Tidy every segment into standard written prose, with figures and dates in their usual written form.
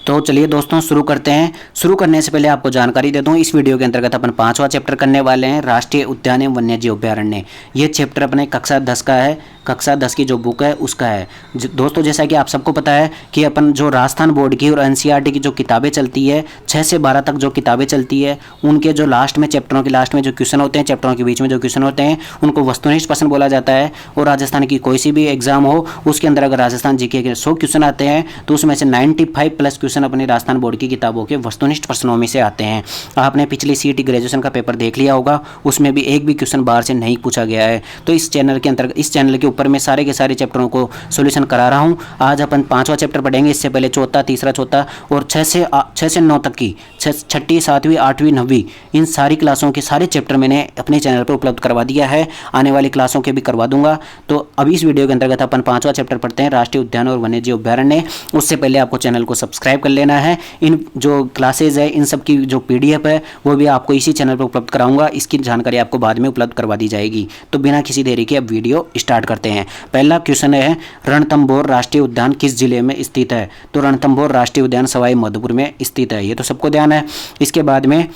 तो चलिए दोस्तों शुरू करते हैं। शुरू करने से पहले आपको जानकारी देता हूँ, इस वीडियो के अंतर्गत अपन 5वां चैप्टर करने वाले हैं, राष्ट्रीय उद्यान एवं वन्यजीव अभ्यारण्य। ये चैप्टर अपने कक्षा 10 का है, कक्षा 10 की जो बुक है उसका है। दोस्तों जैसा कि आप सबको पता है कि अपन जो राजस्थान बोर्ड की और एनसीईआरटी की जो किताबें चलती है 6 से 12 तक जो किताबें चलती है, उनके जो लास्ट में चैप्टरों के लास्ट में जो क्वेश्चन होते हैं, चैप्टरों के बीच में जो क्वेश्चन होते हैं, उनको वस्तुनिष्ठ प्रश्न बोला जाता है। और राजस्थान की कोई सी भी एग्जाम हो उसके अंदर अगर राजस्थान जीके के 100 क्वेश्चन आते हैं तो उसमें से 95 प्लस क्वेश्चन अपने राजस्थान बोर्ड की किताबों के वस्तुनिष्ठ प्रश्नों में से आते हैं। आपने पिछली सीईटी ग्रेजुएशन का पेपर देख लिया होगा, उसमें भी एक भी क्वेश्चन बाहर से नहीं पूछा गया है। तो इस चैनल के अंतर्गत, इस चैनल के ऊपर मैं सारे के सारे चैप्टरों को सॉल्यूशन करा रहा हूं। आज अपन 5वां चैप्टर पढ़ेंगे, इससे पहले चौथा, तीसरा, चौथा और 6 से 9 तक की 6ठी, 7वीं, 8वीं, 9वीं इन सारी क्लासों के सारे चैप्टर मैंने अपने चैनल पर उपलब्ध करवा दिया है। आने वाली क्लासों के भी करवा दूंगा। तो अभी इस वीडियो के अंतर्गत अपन 5वां चैप्टर पढ़ते हैं, राष्ट्रीय उद्यान और वन्यजीव अभ्यारण्य। उससे पहले आपको चैनल को सब्सक्राइब कर लेना है। इन जो क्लासेज है इन सब की जो पीडीएफ है वो भी आपको इसी चैनल पर उपलब्ध कराऊंगा। इसकी जानकारी आपको बाद में उपलब्ध करवा दी जाएगी। तो बिना किसी देरी के अब वीडियो स्टार्ट करते हैं। पहला क्वेश्चन है, रणथंभौर राष्ट्रीय उद्यान किस जिले में स्थित है? तो रणथंभौर राष्ट्रीय उद्यान सवाई माधोपुर में स्थित है, ये तो सबको ध्यान है। इसके बाद में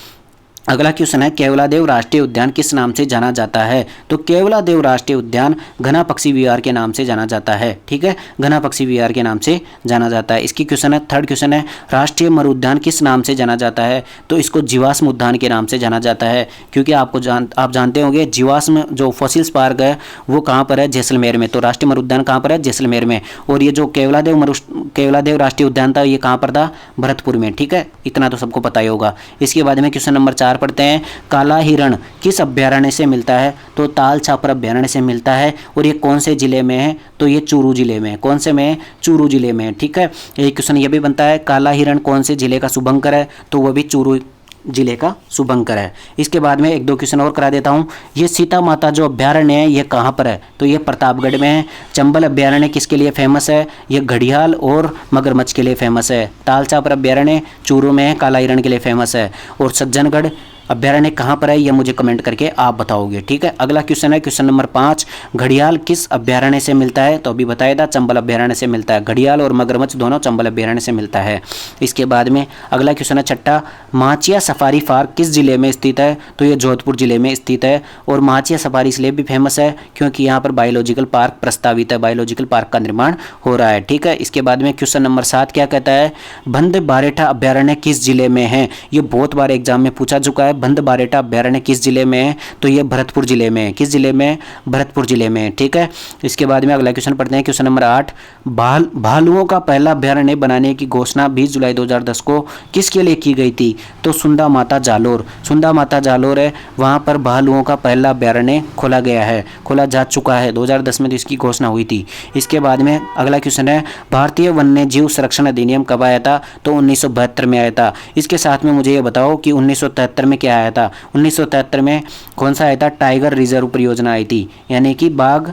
अगला क्वेश्चन है, केवलादेव राष्ट्रीय उद्यान किस नाम से जाना जाता है? तो केवलादेव राष्ट्रीय उद्यान घना पक्षी विहार के नाम से जाना जाता है। ठीक है, घना पक्षी विहार के नाम से जाना जाता है। इसकी क्वेश्चन है, थर्ड क्वेश्चन है, राष्ट्रीय मरु उद्यान किस नाम से जाना जाता है? तो इसको जीवाश्म उद्यान के नाम से जाना जाता है, क्योंकि आप जानते होंगे जीवाश्म जो फॉसिल्स पार्क है वो कहाँ पर है? जैसलमेर में। तो राष्ट्रीय मरु उद्यान कहाँ पर है? जैसलमेर में। और ये जो केवलादेव राष्ट्रीय उद्यान था ये कहाँ पर था? भरतपुर में। ठीक है, इतना तो सबको पता ही होगा। इसके बाद में क्वेश्चन नंबर 4 पढ़ते हैं, काला हिरण किस अभ्यारण्य से मिलता है? तो ताल छापर अभ्यारण्य से मिलता है। और ये कौन से जिले में है? तो ये चूरू जिले में। कौन से में? चूरू जिले में। ठीक है, एक क्वेश्चन ये भी बनता है, काला हिरण कौन से जिले का शुभंकर है? तो वह भी चूरू जिले का शुभंकर है। इसके बाद में एक दो क्वेश्चन और करा देता हूँ। ये सीता माता जो अभ्यारण्य है ये कहाँ पर है? तो ये प्रतापगढ़ में है। चंबल अभ्यारण्य किसके लिए फेमस है? ये घड़ियाल और मगरमच्छ के लिए फेमस है। तालछापर अभ्यारण्य चूरू में है, काला हिरण के लिए फेमस है। और सज्जनगढ़ अभ्यारण्य कहाँ पर है ये मुझे कमेंट करके आप बताओगे। ठीक है, अगला क्वेश्चन है, क्वेश्चन नंबर 5, घड़ियाल किस अभ्यारण्य से मिलता है? तो अभी बताया था, चंबल अभ्यारण्य से मिलता है। घड़ियाल और मगरमच्छ दोनों चंबल अभ्यारण्य से मिलता है। इसके बाद में अगला क्वेश्चन है, छठा, माचिया सफारी पार्क किस जिले में स्थित है? तो ये जोधपुर जिले में स्थित है। और माचिया सफारी इसलिए भी फेमस है क्योंकि यहाँ पर बायोलॉजिकल पार्क प्रस्तावित है, बायोलॉजिकल पार्क का निर्माण हो रहा है। ठीक है, इसके बाद में क्वेश्चन नंबर 7 क्या कहता है, बंद बारेठा अभ्यारण्य किस जिले में है? ये बहुत बार एग्जाम में पूछा चुका है। बंद बारेठा अभ्यारण्य किस जिले में है? तो ये भरतपुर जिले में। किस जिले में? भरतपुर जिले में। ठीक है, इसके बाद में अगला क्वेश्चन पढ़ते हैं, क्वेश्चन नंबर 8, भालुओं का पहला अभ्यारण्य बनाने की घोषणा 20 जुलाई 2010 को किसके लिए की गई थी? तो सुंदा माता जालोर। सुंदा माता जालोर है, वहां पर भालुओं का पहला अभ्यारण्य खोला गया है, खोला जा चुका है। 2010 में तो इसकी घोषणा हुई थी। इसके बाद में अगला क्वेश्चन है, भारतीय वन्य जीव संरक्षण अधिनियम कब आया था? तो 1972 में आया था। इसके साथ में मुझे ये बताओ कि 1973 में क्या आया था? 1973 में कौन सा आया था? टाइगर रिजर्व परियोजना आई थी, यानी कि बाघ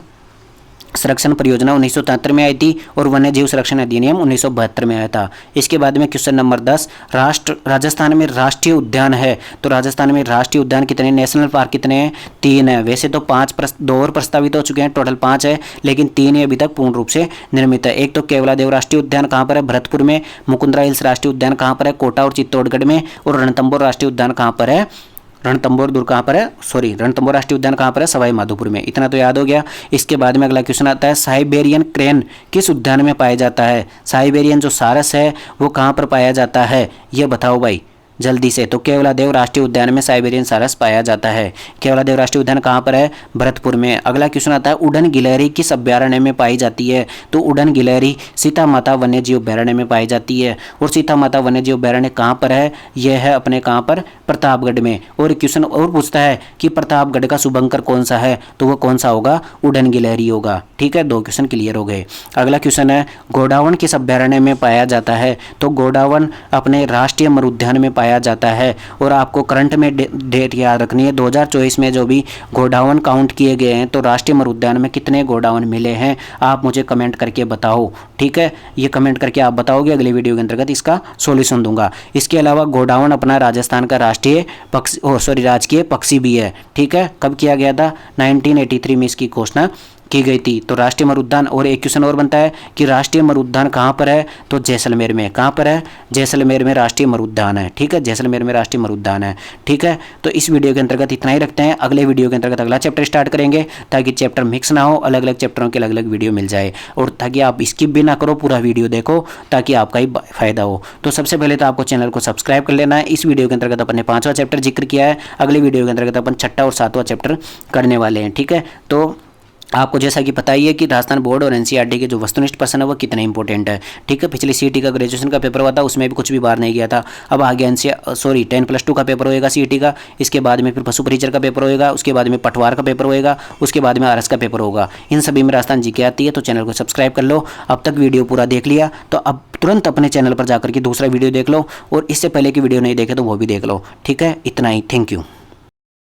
संरक्षण परियोजना 1973 में आई थी। और वन्य जीव संरक्षण अधिनियम 1972 में आया था। इसके बाद में क्वेश्चन नंबर 10, राजस्थान में राष्ट्रीय उद्यान है। तो राजस्थान में राष्ट्रीय उद्यान कितने, नेशनल पार्क कितने हैं? 3 है। वैसे तो 2 और प्रस्तावित हो चुके हैं, टोटल 5 है, लेकिन 3 ही अभी तक पूर्ण रूप से निर्मित है। एक तो केवलादेव राष्ट्रीय उद्यान कहाँ पर है? भरतपुर में। मुकुंदरा हिल्स राष्ट्रीय उद्यान कहाँ पर है? कोटा और चित्तौड़गढ़ में। और रणथंभौर राष्ट्रीय उद्यान कहाँ पर है? रणथंभौर राष्ट्रीय उद्यान कहाँ पर है? सवाई माधोपुर में। इतना तो याद हो गया। इसके बाद में अगला क्वेश्चन आता है, साइबेरियन क्रेन किस उद्यान में पाया जाता है? साइबेरियन जो सारस है वो कहाँ पर पाया जाता है? ये बताओ भाई जल्दी से। तो केवलादेव राष्ट्रीय उद्यान में साइबेरियन सारस पाया जाता है। केवलादेव राष्ट्रीय उद्यान कहाँ पर है? भरतपुर में। अगला क्वेश्चन आता है, उड़न गिलहरी किस अभ्यारण्य में पाई जाती है? तो उड़न गिलहरी सीता माता वन्यजीव अभ्यारण्य में पाई जाती है। और सीता माता वन्यजीव अभ्यारण्य कहाँ पर है? यह है अपने कहाँ पर? प्रतापगढ़ में। और क्वेश्चन और पूछता है कि प्रतापगढ़ का शुभंकर कौन सा है? तो वह कौन सा होगा? उड़न गिलहरी होगा। ठीक है, 2 क्वेश्चन क्लियर हो गए। अगला क्वेश्चन है, गोडावन किस अभ्यारण्य में पाया जाता है? तो गोडावन अपने राष्ट्रीय मरु उद्यान में पाया जाता है। और आपको करंट में डेट याद रखनी है, 2024 में जो भी गोडावन काउंट किए गए हैं तो राष्ट्रीय मरु उद्यान में कितने गोडावन मिले हैं आप मुझे कमेंट करके बताओ। ठीक है, ये कमेंट करके आप बताओगे, अगली वीडियो के अंतर्गत इसका सॉल्यूशन दूंगा। इसके अलावा गोडावन अपना राजस्थान का राजकीय पक्षी भी है। ठीक है, कब किया गया था? 1983 में इसकी घोषणा की गई थी। तो राष्ट्रीय अमर उद्यान, और एक क्वेश्चन और बनता है कि राष्ट्रीय अमर उद्यान कहाँ पर है, तो जैसलमेर में। कहाँ पर है, जैसलमेर में राष्ट्रीय अमर उद्यान है। ठीक है, जैसलमेर में राष्ट्रीय अमर उद्यान है। ठीक है, तो इस वीडियो के अंतर्गत इतना ही रखते हैं। अगले वीडियो के अंतर्गत अगला चैप्टर स्टार्ट करेंगे, ताकि चैप्टर मिक्स ना हो, अलग अलग चैप्टरों के अलग अलग वीडियो मिल जाए, और ताकि आप स्किप भी ना करो, पूरा वीडियो देखो, ताकि आपका ही फायदा हो। तो सबसे पहले तो आपको चैनल को सब्सक्राइब कर लेना है। इस वीडियो के अंतर्गत अपन ने 5वां चैप्टर जिक्र किया है, अगले वीडियो के अंतर्गत अपन 6ठा और 7वां चैप्टर करने वाले हैं। ठीक है, तो आपको जैसा कि पता ही है कि राजस्थान बोर्ड और एनसीईआरटी के जो वस्तुनिष्ठ प्रश्न है वो कितने इंपॉर्टेंट है। ठीक है, पिछले सीईटी का ग्रेजुएशन का पेपर हुआ था, उसमें भी कुछ भी बाहर नहीं गया था। अब आगे 10+2 का पेपर होएगा सीईटी का, इसके बाद में फिर पशु परिचर का पेपर होएगा, उसके बाद में पटवार का पेपर होएगा, उसके बाद में आरएस का पेपर होगा। इन सभी में राजस्थान जीके आती है। तो चैनल को सब्सक्राइब कर लो। अब तक वीडियो पूरा देख लिया तो अब तुरंत अपने चैनल पर जाकर के दूसरा वीडियो देख लो, और इससे पहले की वीडियो नहीं देखे तो वो भी देख लो। ठीक है, इतना ही। Thank you.